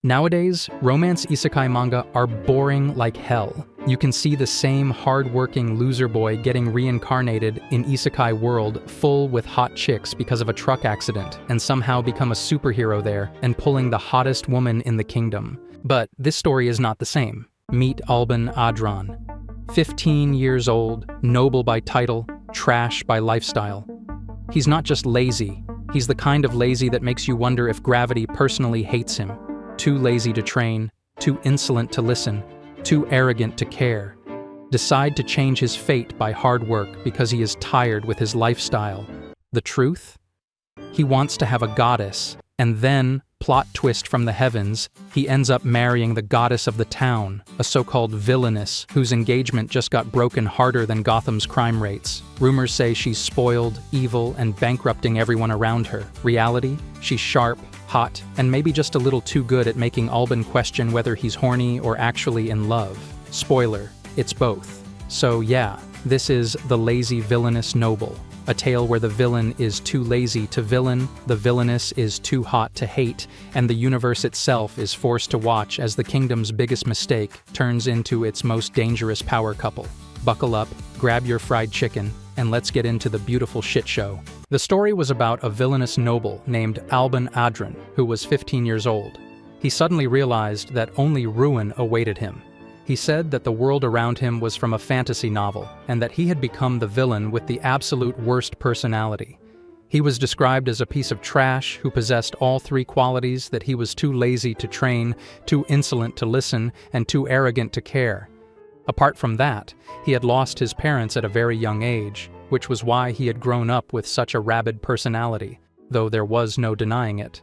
Nowadays, romance isekai manga are boring like hell. You can see the same hard-working loser boy getting reincarnated in isekai world full with hot chicks because of a truck accident and somehow become a superhero there and pulling the hottest woman in the kingdom. But this story is not the same. Meet Alban Adran. 15 years old, noble by title, trash by lifestyle. He's not just lazy, he's the kind of lazy that makes you wonder if gravity personally hates him. Too lazy to train, too insolent to listen, too arrogant to care. Decide to change his fate by hard work because he is tired with his lifestyle. The truth? He wants to have a goddess, and then, plot twist from the heavens, he ends up marrying the goddess of the town, a so-called villainess whose engagement just got broken harder than Gotham's crime rates. Rumors say she's spoiled, evil, and bankrupting everyone around her. Reality? She's sharp, hot, and maybe just a little too good at making Alban question whether he's horny or actually in love. Spoiler, it's both. So yeah, this is The Lazy Villainous Noble, a tale where the villain is too lazy to villain, the villainess is too hot to hate, and the universe itself is forced to watch as the kingdom's biggest mistake turns into its most dangerous power couple. Buckle up, grab your fried chicken, and let's get into the beautiful shit show. The story was about a villainous noble named Alban Adran, who was 15 years old. He suddenly realized that only ruin awaited him. He said that the world around him was from a fantasy novel, and that he had become the villain with the absolute worst personality. He was described as a piece of trash who possessed all three qualities: that he was too lazy to train, too insolent to listen, and too arrogant to care. Apart from that, he had lost his parents at a very young age, which was why he had grown up with such a rabid personality, though there was no denying it.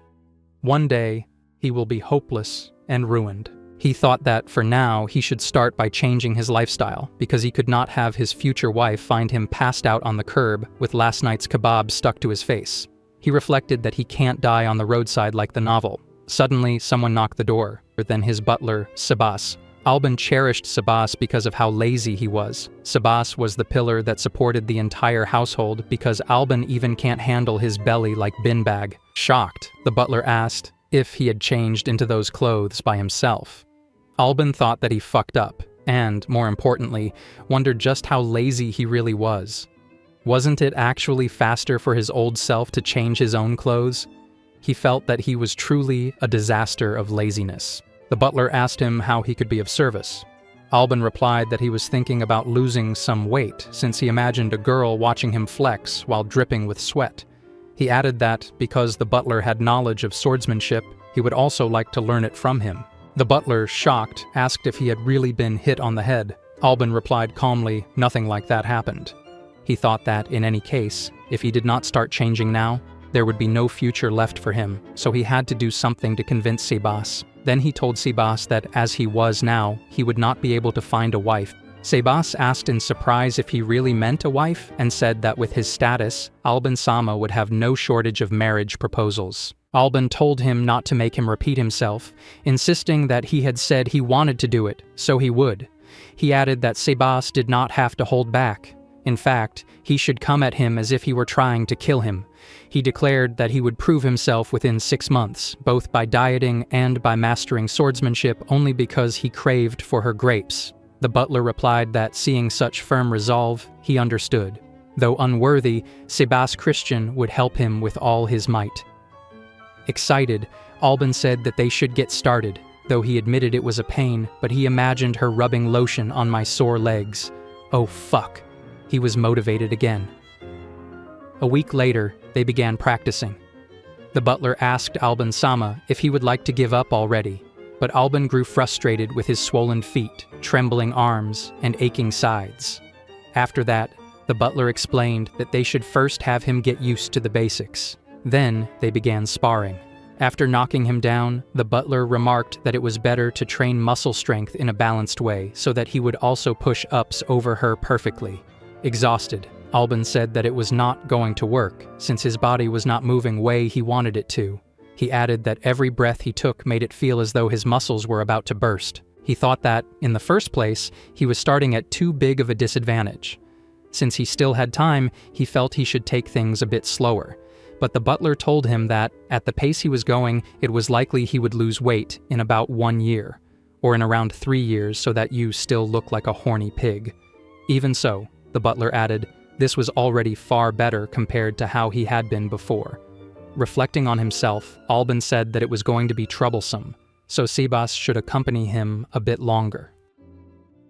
One day, he will be hopeless and ruined. He thought that, for now, he should start by changing his lifestyle, because he could not have his future wife find him passed out on the curb with last night's kebab stuck to his face. He reflected that he can't die on the roadside like the novel. Suddenly, someone knocked the door, then his butler, Sebas. Alban cherished Sebas because of how lazy he was. Sebas was the pillar that supported the entire household because Alban even can't handle his belly like bin bag. Shocked, the butler asked if he had changed into those clothes by himself. Alban thought that he fucked up, and, more importantly, wondered just how lazy he really was. Wasn't it actually faster for his old self to change his own clothes? He felt that he was truly a disaster of laziness. The butler asked him how he could be of service. Alban replied that he was thinking about losing some weight since he imagined a girl watching him flex while dripping with sweat. He added that, because the butler had knowledge of swordsmanship, he would also like to learn it from him. The butler, shocked, asked if he had really been hit on the head. Alban replied calmly, nothing like that happened. He thought that, in any case, if he did not start changing now, there would be no future left for him, so he had to do something to convince Sebas. Then he told Sebas that, as he was now, he would not be able to find a wife. Sebas asked in surprise if he really meant a wife, and said that with his status, Alban-sama would have no shortage of marriage proposals. Alban told him not to make him repeat himself, insisting that he had said he wanted to do it, so he would. He added that Sebas did not have to hold back. In fact, he should come at him as if he were trying to kill him. He declared that he would prove himself within 6 months, both by dieting and by mastering swordsmanship only because he craved for her grapes. The butler replied that, seeing such firm resolve, he understood. Though unworthy, Sebas Christian would help him with all his might. Excited, Alban said that they should get started, though he admitted it was a pain, but he imagined her rubbing lotion on my sore legs. Oh fuck. He was motivated again. A week later, they began practicing. The butler asked Alban-sama if he would like to give up already, but Alban grew frustrated with his swollen feet, trembling arms, and aching sides. After that, the butler explained that they should first have him get used to the basics. Then, they began sparring. After knocking him down, the butler remarked that it was better to train muscle strength in a balanced way so that he would also push ups over her perfectly. Exhausted, Alban said that it was not going to work, since his body was not moving way he wanted it to. He added that every breath he took made it feel as though his muscles were about to burst. He thought that, in the first place, he was starting at too big of a disadvantage. Since he still had time, he felt he should take things a bit slower. but the butler told him that, at the pace he was going, it was likely he would lose weight in about 1 year, or in around 3 years so that you still look like a horny pig. Even so, the butler added, this was already far better compared to how he had been before. Reflecting on himself, Albin said that it was going to be troublesome, so Sebas should accompany him a bit longer.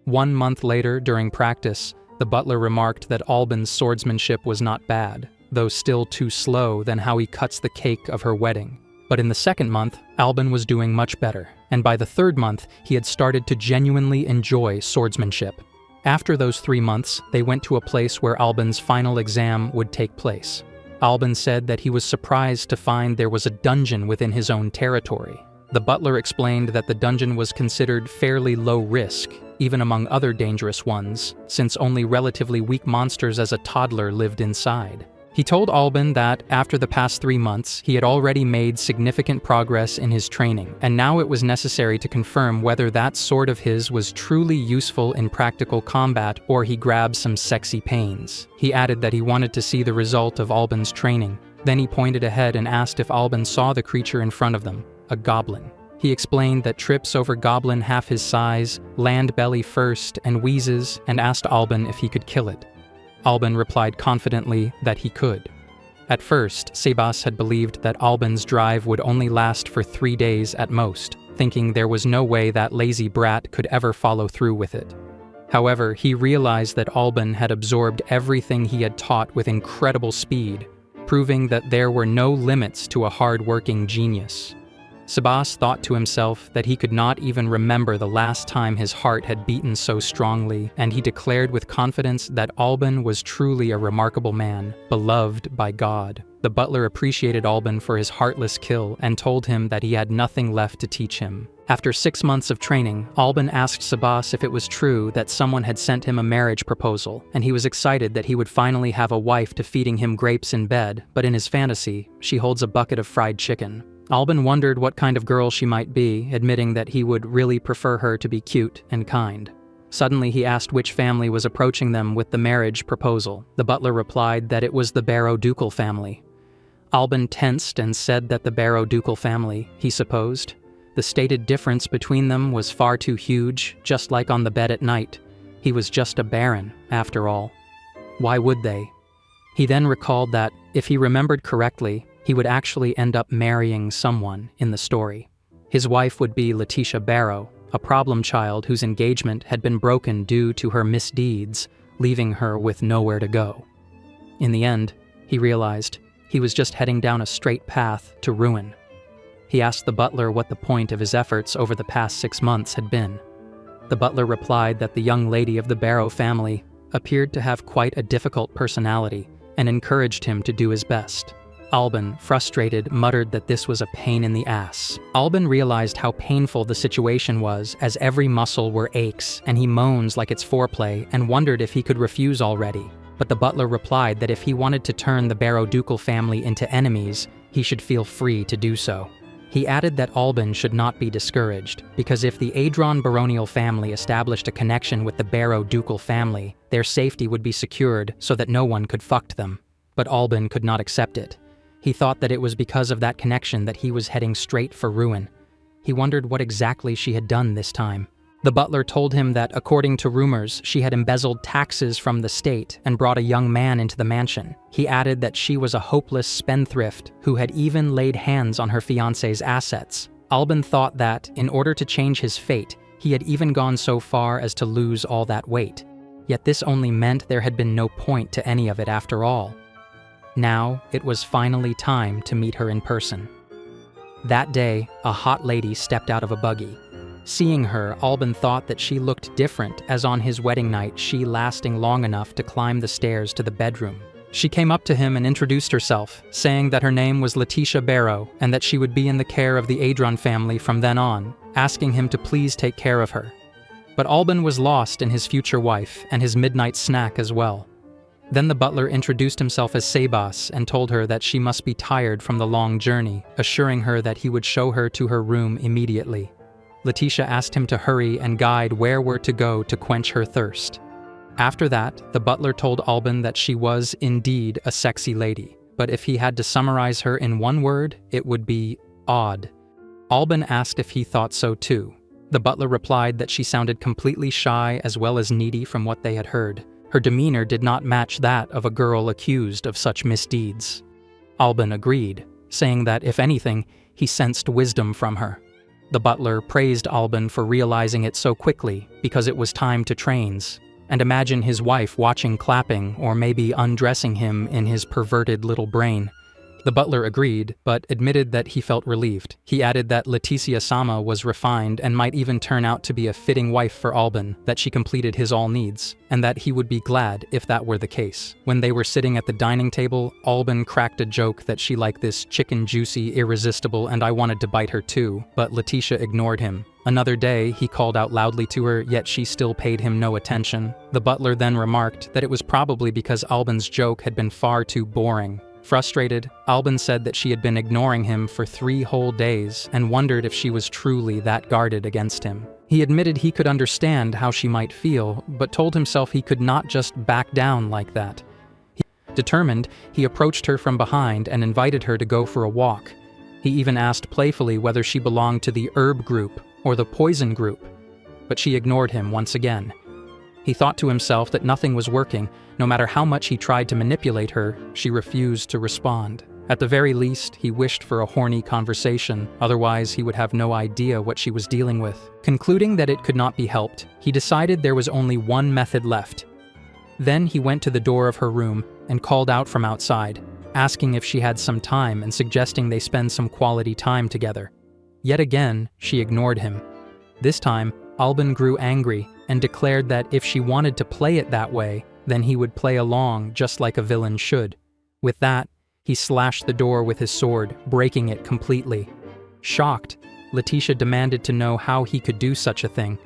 1 month later, during practice, the butler remarked that Albin's swordsmanship was not bad, though still too slow than how he cuts the cake of her wedding. But in the 2nd month, Albin was doing much better, and by the 3rd month, he had started to genuinely enjoy swordsmanship. After those 3 months, they went to a place where Albin's final exam would take place. Albin said that he was surprised to find there was a dungeon within his own territory. The butler explained that the dungeon was considered fairly low risk, even among other dangerous ones, since only relatively weak monsters as a toddler lived inside. He told Albin that, after the past 3 months, he had already made significant progress in his training, and now it was necessary to confirm whether that sword of his was truly useful in practical combat or he grabbed some sexy pains. He added that he wanted to see the result of Albin's training. Then he pointed ahead and asked if Albin saw the creature in front of them, a goblin. He explained that trips over goblin half his size, land belly first, and wheezes, and asked Albin if he could kill it. Albin replied confidently that he could. At first, Sebas had believed that Albin's drive would only last for 3 days at most, thinking there was no way that lazy brat could ever follow through with it. However, he realized that Albin had absorbed everything he had taught with incredible speed, proving that there were no limits to a hard-working genius. Sebas thought to himself that he could not even remember the last time his heart had beaten so strongly, and he declared with confidence that Albin was truly a remarkable man, beloved by God. The butler appreciated Albin for his heartless kill and told him that he had nothing left to teach him. After 6 months of training, Albin asked Sebas if it was true that someone had sent him a marriage proposal, and he was excited that he would finally have a wife to feeding him grapes in bed, but in his fantasy, she holds a bucket of fried chicken. Albin wondered what kind of girl she might be, admitting that he would really prefer her to be cute and kind. Suddenly he asked which family was approaching them with the marriage proposal. The butler replied that it was the Barrow-Ducal family. Albin tensed and said that the Barrow-Ducal family, he supposed. The stated difference between them was far too huge, just like on the bed at night. He was just a baron, after all. Why would they? He then recalled that, if he remembered correctly, he would actually end up marrying someone in the story. His wife would be Letitia Barrow, a problem child whose engagement had been broken due to her misdeeds, leaving her with nowhere to go. In the end, he realized he was just heading down a straight path to ruin. He asked the butler what the point of his efforts over the past 6 months had been. The butler replied that the young lady of the Barrow family appeared to have quite a difficult personality and encouraged him to do his best. Albin, frustrated, muttered that this was a pain in the ass. Albin realized how painful the situation was, as every muscle were aches, and he moans like it's foreplay, and wondered if he could refuse already. But the butler replied that if he wanted to turn the Barrow-Ducal family into enemies, he should feel free to do so. He added that Albin should not be discouraged, because if the Adron baronial family established a connection with the Barrow-Ducal family, their safety would be secured so that no one could fuck them. But Albin could not accept it. He thought that it was because of that connection that he was heading straight for ruin. He wondered what exactly she had done this time. The butler told him that, according to rumors, she had embezzled taxes from the state and brought a young man into the mansion. He added that she was a hopeless spendthrift who had even laid hands on her fiancé's assets. Albin thought that, in order to change his fate, he had even gone so far as to lose all that weight. Yet this only meant there had been no point to any of it after all. Now, it was finally time to meet her in person. That day, a hot lady stepped out of a buggy. Seeing her, Albin thought that she looked different, as on his wedding night she lasting long enough to climb the stairs to the bedroom. She came up to him and introduced herself, saying that her name was Letitia Barrow and that she would be in the care of the Adron family from then on, asking him to please take care of her. But Albin was lost in his future wife and his midnight snack as well. Then the butler introduced himself as Sebas and told her that she must be tired from the long journey, assuring her that he would show her to her room immediately. Letitia asked him to hurry and guide where were to go to quench her thirst. After that, the butler told Albin that she was indeed a sexy lady, but if he had to summarize her in one word, it would be odd. Albin asked if he thought so too. The butler replied that she sounded completely shy as well as needy from what they had heard. Her demeanor did not match that of a girl accused of such misdeeds. Albin agreed, saying that, if anything, he sensed wisdom from her. The butler praised Albin for realizing it so quickly because it was time to trains, and imagine his wife watching clapping or maybe undressing him in his perverted little brain. The butler agreed, but admitted that he felt relieved. He added that Leticia-sama was refined and might even turn out to be a fitting wife for Albin, that she completed his all needs, and that he would be glad if that were the case. When they were sitting at the dining table, Albin cracked a joke that she liked this chicken juicy, irresistible, and I wanted to bite her too, but Leticia ignored him. Another day, he called out loudly to her, yet she still paid him no attention. The butler then remarked that it was probably because Albin's joke had been far too boring. Frustrated, Albin said that she had been ignoring him for 3 whole days and wondered if she was truly that guarded against him. He admitted he could understand how she might feel, but told himself he could not just back down like that. Determined, he approached her from behind and invited her to go for a walk. He even asked playfully whether she belonged to the herb group or the poison group, but she ignored him once again. He thought to himself that nothing was working. No matter how much he tried to manipulate her, she refused to respond. At the very least, he wished for a horny conversation, otherwise he would have no idea what she was dealing with. Concluding that it could not be helped, he decided there was only one method left. Then he went to the door of her room and called out from outside, asking if she had some time and suggesting they spend some quality time together. Yet again, she ignored him. This time, Albin grew angry and declared that if she wanted to play it that way, then he would play along just like a villain should. With that, he slashed the door with his sword, breaking it completely. Shocked, Leticia demanded to know how he could do such a thing.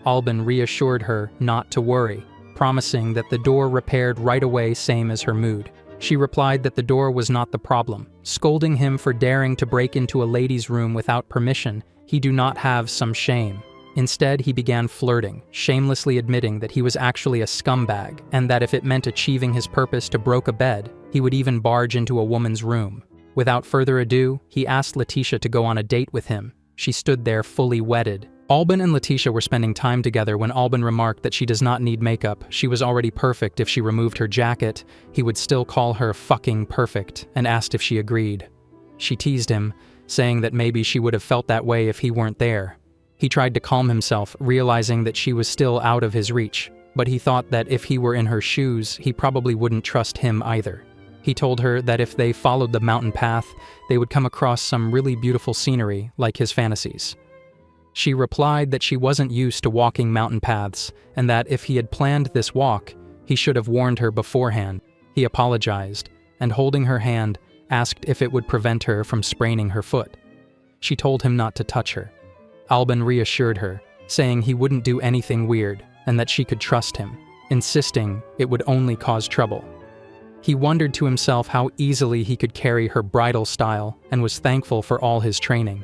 Albin reassured her not to worry, promising that the door repaired right away, same as her mood. She replied that the door was not the problem, scolding him for daring to break into a lady's room without permission. He do not have some shame. Instead, he began flirting, shamelessly admitting that he was actually a scumbag, and that if it meant achieving his purpose to broke a bed, he would even barge into a woman's room. Without further ado, he asked Leticia to go on a date with him. She stood there fully wedded. Albin and Leticia were spending time together when Albin remarked that she does not need makeup. She was already perfect if she removed her jacket. He would still call her fucking perfect, and asked if she agreed. She teased him, saying that maybe she would have felt that way if he weren't there. He tried to calm himself, realizing that she was still out of his reach, but he thought that if he were in her shoes, he probably wouldn't trust him either. He told her that if they followed the mountain path, they would come across some really beautiful scenery, like his fantasies. She replied that she wasn't used to walking mountain paths, and that if he had planned this walk, he should have warned her beforehand. He apologized, and holding her hand, asked if it would prevent her from spraining her foot. She told him not to touch her. Albin reassured her, saying he wouldn't do anything weird and that she could trust him, insisting it would only cause trouble. He wondered to himself how easily he could carry her bridal style and was thankful for all his training.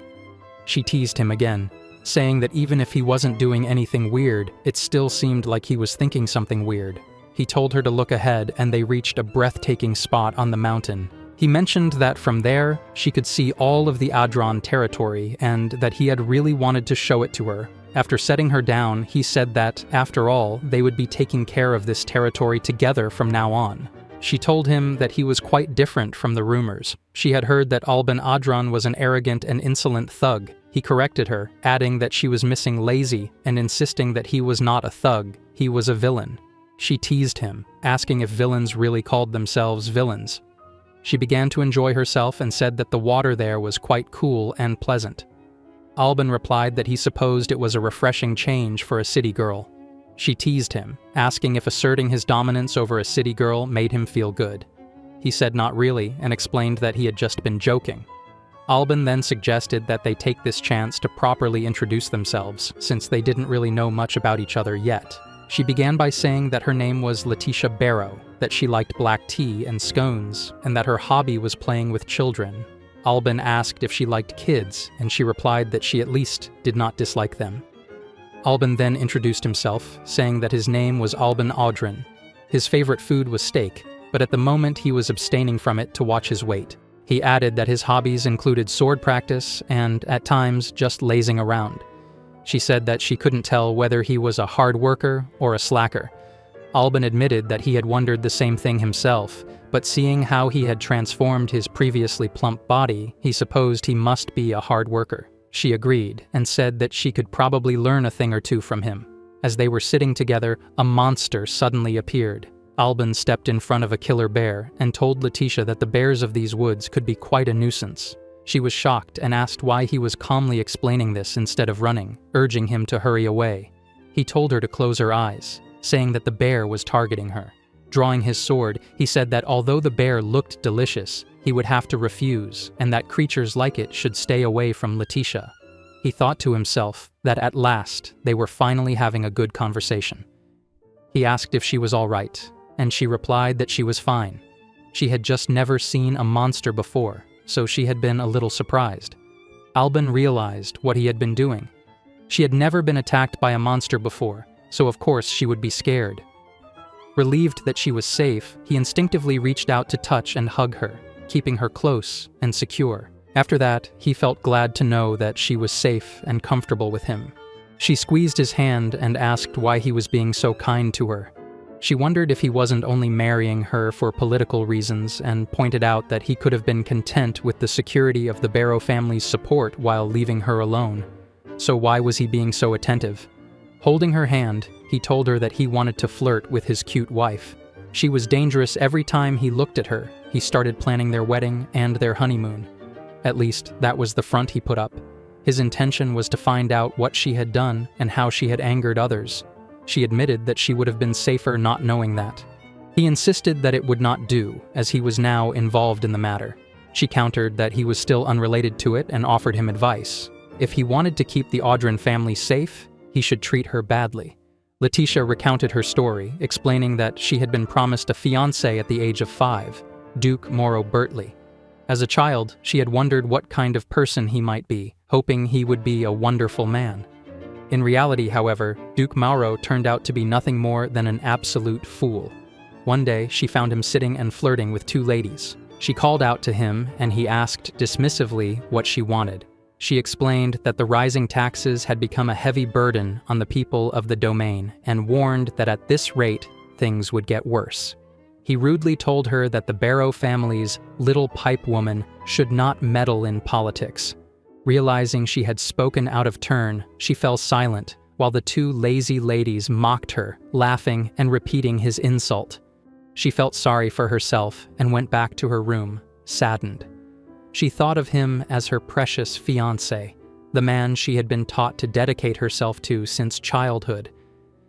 She teased him again, saying that even if he wasn't doing anything weird, it still seemed like he was thinking something weird. He told her to look ahead and they reached a breathtaking spot on the mountain. He mentioned that from there, she could see all of the Adron territory and that he had really wanted to show it to her. After setting her down, he said that, after all, they would be taking care of this territory together from now on. She told him that he was quite different from the rumors. She had heard that Albin Adron was an arrogant and insolent thug. He corrected her, adding that she was missing lazy and insisting that he was not a thug, he was a villain. She teased him, asking if villains really called themselves villains. She began to enjoy herself and said that the water there was quite cool and pleasant. Albin replied that he supposed it was a refreshing change for a city girl. She teased him, asking if asserting his dominance over a city girl made him feel good. He said not really and explained that he had just been joking. Albin then suggested that they take this chance to properly introduce themselves, since they didn't really know much about each other yet. She began by saying that her name was Leticia Barrow, that she liked black tea and scones, and that her hobby was playing with children. Albin asked if she liked kids, and she replied that she at least did not dislike them. Albin then introduced himself, saying that his name was Albin Audrin. His favorite food was steak, but at the moment he was abstaining from it to watch his weight. He added that his hobbies included sword practice and, at times, just lazing around. She said that she couldn't tell whether he was a hard worker or a slacker. Albin admitted that he had wondered the same thing himself, but seeing how he had transformed his previously plump body, he supposed he must be a hard worker. She agreed and said that she could probably learn a thing or two from him. As they were sitting together, a monster suddenly appeared. Albin stepped in front of a killer bear and told Letitia that the bears of these woods could be quite a nuisance. She was shocked and asked why he was calmly explaining this instead of running, urging him to hurry away. He told her to close her eyes, saying that the bear was targeting her. Drawing his sword, he said that although the bear looked delicious, he would have to refuse, and that creatures like it should stay away from Letitia. He thought to himself that at last they were finally having a good conversation. He asked if she was all right, and she replied that she was fine. She had just never seen a monster before, so she had been a little surprised. Albin realized what he had been doing. She had never been attacked by a monster before, so of course she would be scared. Relieved that she was safe, he instinctively reached out to touch and hug her, keeping her close and secure. After that, he felt glad to know that she was safe and comfortable with him. She squeezed his hand and asked why he was being so kind to her. She wondered if he wasn't only marrying her for political reasons and pointed out that he could have been content with the security of the Barrow family's support while leaving her alone. So why was he being so attentive? Holding her hand, he told her that he wanted to flirt with his cute wife. She was dangerous every time he looked at her. He started planning their wedding and their honeymoon. At least, that was the front he put up. His intention was to find out what she had done and how she had angered others. She admitted that she would have been safer not knowing that. He insisted that it would not do, as he was now involved in the matter. She countered that he was still unrelated to it and offered him advice. If he wanted to keep the Audrin family safe, he should treat her badly. Letitia recounted her story, explaining that she had been promised a fiancé at the age of 5, Duke Morrow Bertley. As a child, she had wondered what kind of person he might be, hoping he would be a wonderful man. In reality, however, Duke Mauro turned out to be nothing more than an absolute fool. One day, she found him sitting and flirting with 2 ladies. She called out to him, and he asked dismissively what she wanted. She explained that the rising taxes had become a heavy burden on the people of the domain and warned that at this rate, things would get worse. He rudely told her that the Barrow family's little pipe woman should not meddle in politics. Realizing she had spoken out of turn, she fell silent, while the 2 lazy ladies mocked her, laughing and repeating his insult. She felt sorry for herself and went back to her room, saddened. She thought of him as her precious fiancé, the man she had been taught to dedicate herself to since childhood.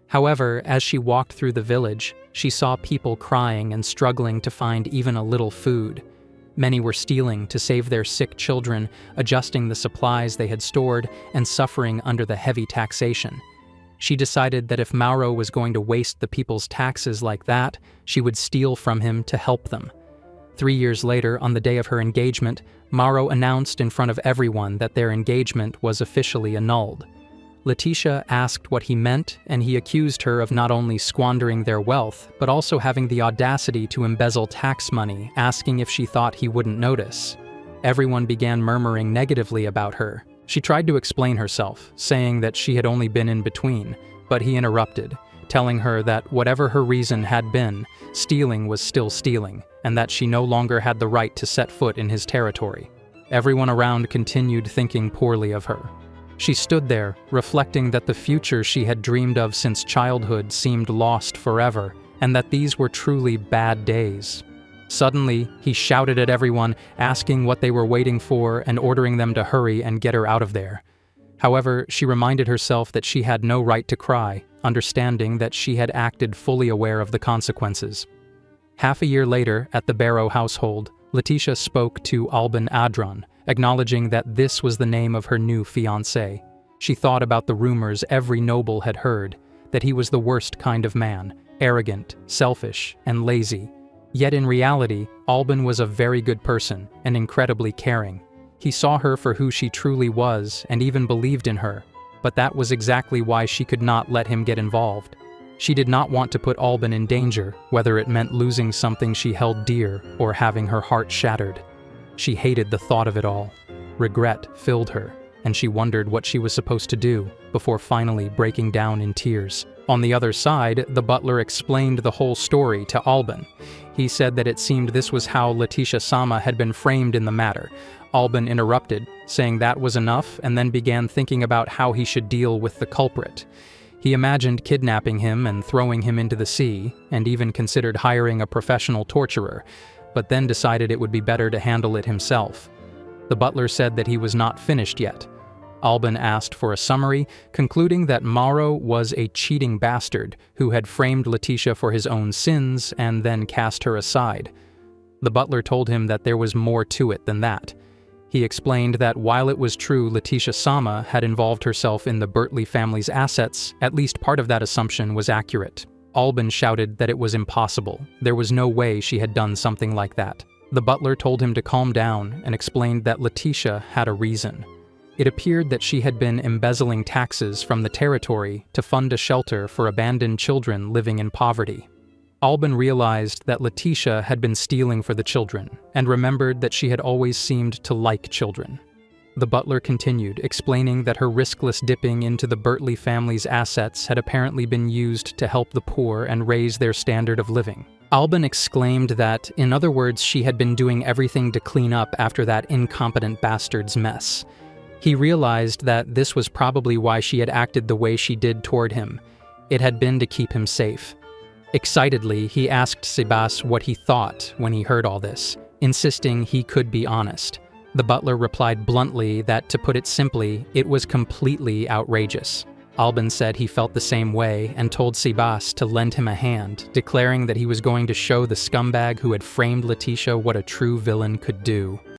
However, as she walked through the village, she saw people crying and struggling to find even a little food. Many were stealing to save their sick children, adjusting the supplies they had stored, and suffering under the heavy taxation. She decided that if Mauro was going to waste the people's taxes like that, she would steal from him to help them. 3 years later, on the day of her engagement, Mauro announced in front of everyone that their engagement was officially annulled. Letitia asked what he meant, and he accused her of not only squandering their wealth, but also having the audacity to embezzle tax money, asking if she thought he wouldn't notice. Everyone began murmuring negatively about her. She tried to explain herself, saying that she had only been in between, but he interrupted, telling her that whatever her reason had been, stealing was still stealing, and that she no longer had the right to set foot in his territory. Everyone around continued thinking poorly of her. She stood there, reflecting that the future she had dreamed of since childhood seemed lost forever, and that these were truly bad days. Suddenly, he shouted at everyone, asking what they were waiting for and ordering them to hurry and get her out of there. However, she reminded herself that she had no right to cry, understanding that she had acted fully aware of the consequences. Half a year later, at the Barrow household, Letitia spoke to Albin Adron, acknowledging that this was the name of her new fiancé. She thought about the rumors every noble had heard, that he was the worst kind of man, arrogant, selfish, and lazy. Yet in reality, Albin was a very good person and incredibly caring. He saw her for who she truly was and even believed in her, but that was exactly why she could not let him get involved. She did not want to put Albin in danger, whether it meant losing something she held dear or having her heart shattered. She hated the thought of it all. Regret filled her, and she wondered what she was supposed to do before finally breaking down in tears. On the other side, the butler explained the whole story to Albin. He said that it seemed this was how Letitia-sama had been framed in the matter. Albin interrupted, saying that was enough, and then began thinking about how he should deal with the culprit. He imagined kidnapping him and throwing him into the sea, and even considered hiring a professional torturer, but then decided it would be better to handle it himself. The butler said that he was not finished yet. Albin asked for a summary, concluding that Mauro was a cheating bastard who had framed Letitia for his own sins and then cast her aside. The butler told him that there was more to it than that. He explained that while it was true Letitia-sama had involved herself in the Bertley family's assets, at least part of that assumption was accurate. Albin shouted that it was impossible. There was no way she had done something like that. The butler told him to calm down and explained that Letitia had a reason. It appeared that she had been embezzling taxes from the territory to fund a shelter for abandoned children living in poverty. Albin realized that Letitia had been stealing for the children, and remembered that she had always seemed to like children. The butler continued, explaining that her riskless dipping into the Bertley family's assets had apparently been used to help the poor and raise their standard of living. Albin exclaimed that, in other words, she had been doing everything to clean up after that incompetent bastard's mess. He realized that this was probably why she had acted the way she did toward him. It had been to keep him safe. Excitedly, he asked Sebas what he thought when he heard all this, insisting he could be honest. The butler replied bluntly that, to put it simply, it was completely outrageous. Albin said he felt the same way and told Sebas to lend him a hand, declaring that he was going to show the scumbag who had framed Letitia what a true villain could do.